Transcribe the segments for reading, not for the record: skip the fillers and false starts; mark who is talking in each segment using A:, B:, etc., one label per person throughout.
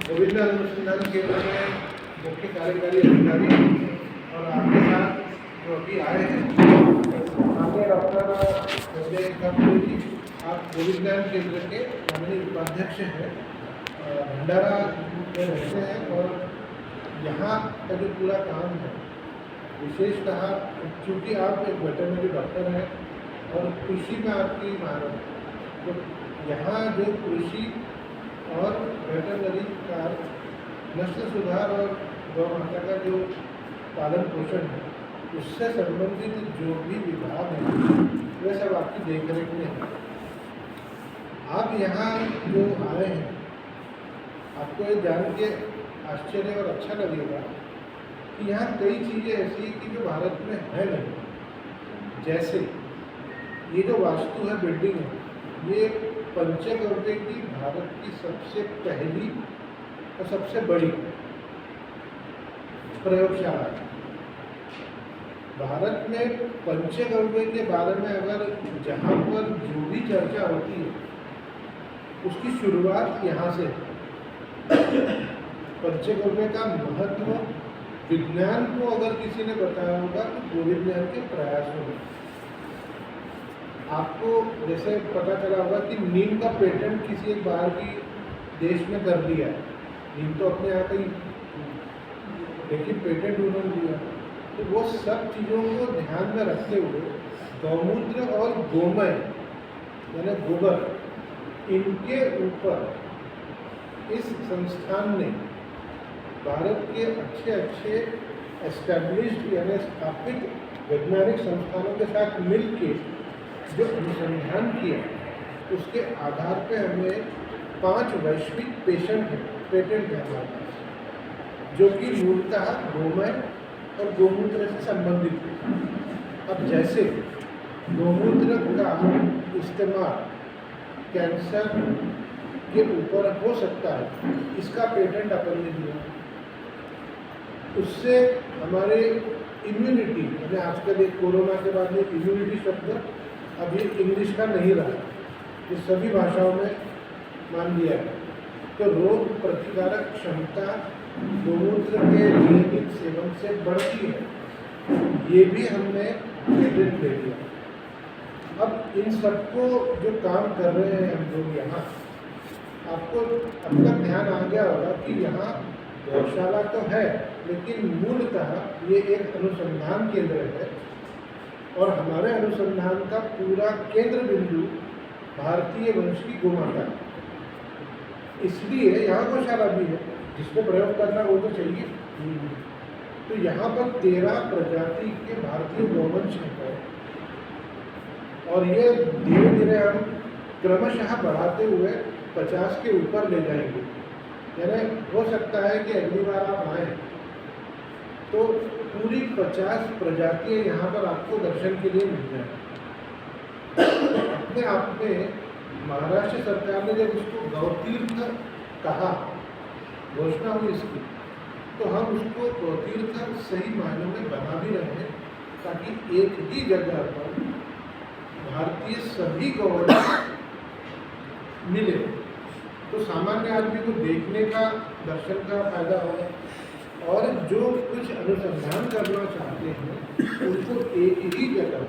A: गोविंदा अनुसंधान केंद्र में मुख्य कार्यकारी अधिकारी और आपके साथ जो अभी आए हैं माननीय डॉक्टर संजय कापुरे जी, आप गोविंदा केंद्र के माननीय उपाध्यक्ष हैं, भंडारा में रहते हैं और यहाँ का जो पूरा काम है विशेषतः चूँकि आप एक वेटरनरी डॉक्टर हैं और कृषि में आपकी महारत है, तो यहाँ जो कृषि और वेटरनरी का नस्ल सुधार और गौ माता का जो पालन पोषण है उससे संबंधित जो भी विभाग है वह सब आपकी देखरेख में है। आप यहाँ जो आए हैं आपको ये जान के आश्चर्य और अच्छा लगेगा कि यहाँ कई चीज़ें ऐसी कि जो भारत में है नहीं। जैसे ये जो वास्तु है, बिल्डिंग है, ये पंचगव्य की भारत की सबसे पहली और सबसे बड़ी प्रयोगशाला है। भारत में पंचगव्य के बारे में अगर जहाँ पर जो भी चर्चा होती है उसकी शुरुआत यहाँ से पंचगव्य का महत्व विज्ञान को अगर किसी ने बताया होगा तो गोविंद के प्रयासों में आपको जैसे पता चला होगा कि नीम का पेटेंट किसी एक बाहर की देश में कर दिया है। नीम तो अपने यहाँ का ही, लेकिन पेटेंट उन्होंने दिया। तो वो सब चीज़ों को ध्यान में रखते हुए गौमूत्र और गोमय यानी गोबर, इनके ऊपर इस संस्थान ने भारत के अच्छे एस्टैब्लिश्ड यानी स्थापित वैज्ञानिक संस्थानों के साथ मिलके जो अनुसंधान किया उसके आधार पे हमें 5 वैश्विक पेटेंट है हमारे पास, जो कि मूलतः गोमय और गोमूत्र से संबंधित है। अब जैसे गोमूत्र का इस्तेमाल कैंसर के ऊपर हो सकता है, इसका पेटेंट अपन ने दिया। उससे हमारे इम्यूनिटी यानी आजकल एक कोरोना के बाद में इम्यूनिटी शब्द अभी इंग्लिश का नहीं रहा, ये सभी भाषाओं में मान लिया है। तो रोग प्रतिकारक क्षमता गोमूत्र के नियमित सेवन से बढ़ती है, ये भी हमने पेटेंट ले लिया। अब इन सबको जो काम कर रहे हैं हम लोग यहाँ, आपको अब तक ध्यान आ गया होगा कि यहाँ गौशाला तो है लेकिन मूलतः ये एक अनुसंधान केंद्र है और हमारे अनुसंधान का पूरा केंद्र बिंदु भारतीय वंश की गोमाता है। इसलिए यहाँ गौशाला भी है, जिसको प्रयोग करना वो तो चाहिए। तो यहाँ पर 13 प्रजाति के भारतीय गौवंश हैं और ये धीरे धीरे हम क्रमशः बढ़ाते हुए 50 के ऊपर ले जाएंगे। यानी हो सकता है कि अगली बार आप आए तो पूरी 50 प्रजातियाँ यहाँ पर आपको दर्शन के लिए मिल जाए। अपने आप में महाराष्ट्र सरकार ने जब उसको गौतीर्थ कहा, घोषणा हुई इसकी, तो हम उसको गौतीर्थ सही मायनों में बना भी रहे हैं ताकि एक ही जगह पर भारतीय सभी गौवंश मिले तो सामान्य आदमी को देखने का, दर्शन का फायदा होगा और जो कुछ अनुसंधान करना चाहते हैं उनको एक ही जगह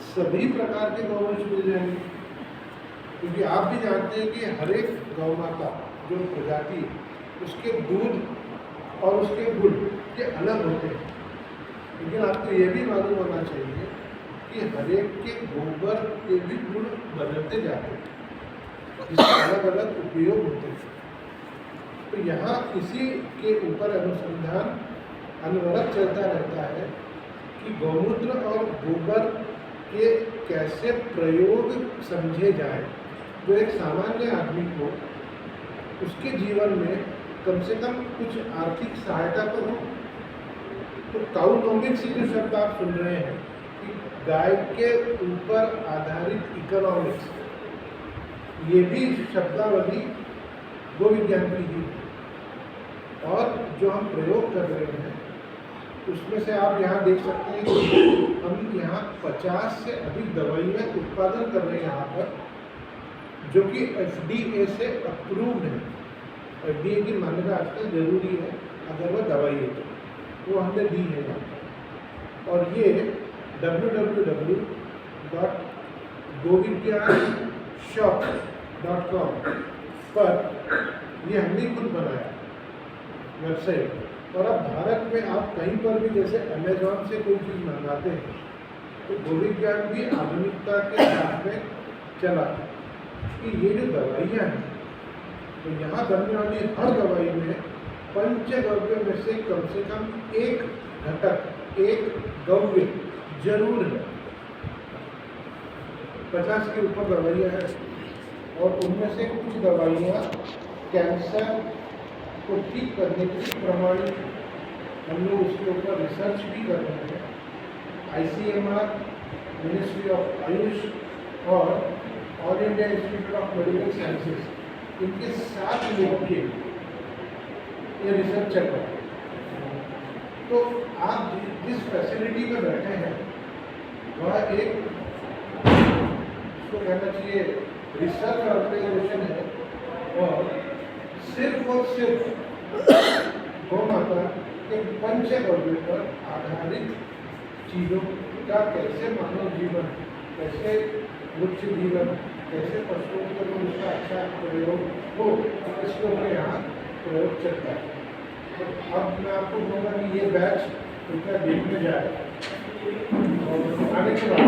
A: सभी प्रकार के गौवंश मिल जाएंगे। क्योंकि आप भी जानते हैं कि हर एक गौ माता जो प्रजाति है उसके दूध और उसके गुण के अलग होते हैं, लेकिन आपको ये भी मालूम होना चाहिए कि हर एक के गोबर के भी गुण बदलते जाते हैं, इसके अलग अलग उपयोग होते हैं। तो यहाँ इसी के ऊपर अनुसंधान अनवरत चलता रहता है कि गौमूत्र और गोबर के कैसे प्रयोग समझे जाए जो एक सामान्य आदमी को उसके जीवन में कम से कम कुछ आर्थिक सहायता तो हो। तो काउनोमिक्स जो शब्द आप सुन रहे हैं कि गाय के ऊपर आधारित इकोनॉमिक्स, ये भी शब्दावली गोविज्ञान की ही है। और जो हम प्रयोग कर रहे हैं उसमें से आप यहाँ देख सकते हैं कि हम यहाँ 50 से अधिक दवाइयाँ उत्पादन कर रहे हैं यहाँ पर, जो कि FDA से अप्रूव्ड है FDA की मान्यता आजकल जरूरी है अगर वह दवाई है तो वो हमने दी है यहाँ पर। और ये www.govidyanshop.com पर ये हमने खुद बनाया वेबसाइट। और अब भारत में आप कहीं पर भी जैसे अमेजॉन से कोई चीज़ मंगाते हैं तो गोविज्ञान भी आधुनिकता के साथ में चला कि ये जो दवाइयाँ हैं तो यहाँ बनने वाली हर दवाई में पंचगव्य में से कम एक घटक, एक गव्य जरूर है। 50 के ऊपर दवाइयाँ हैं और उनमें से कुछ दवाइयाँ कैंसर को ठीक करने के लिए प्रमाणित, हम लोग उसके ऊपर रिसर्च भी कर रहे हैं। ICMR, मिनिस्ट्री ऑफ आयुष और all India institute of medical sciences, इनके साथ मिलकर ये रिसर्च चल रहा है। तो आप जिस फैसिलिटी में बैठे हैं वह एक, उसको कहना चाहिए रिसर्च ऑर्गेनाइजेशन है और सिर्फ गौ माता के पंचगव्य पर आधारित चीज़ों का कैसे मानव जीवन, कैसे वृक्ष जीवन, कैसे पशुओं के लिए उसका अच्छा प्रयोग हो, इसके ऊपर यहाँ प्रयोग चलता है। तो अब मैं आपको कहूँगा कि ये बैच कृपया देखने जाए और आने के बाद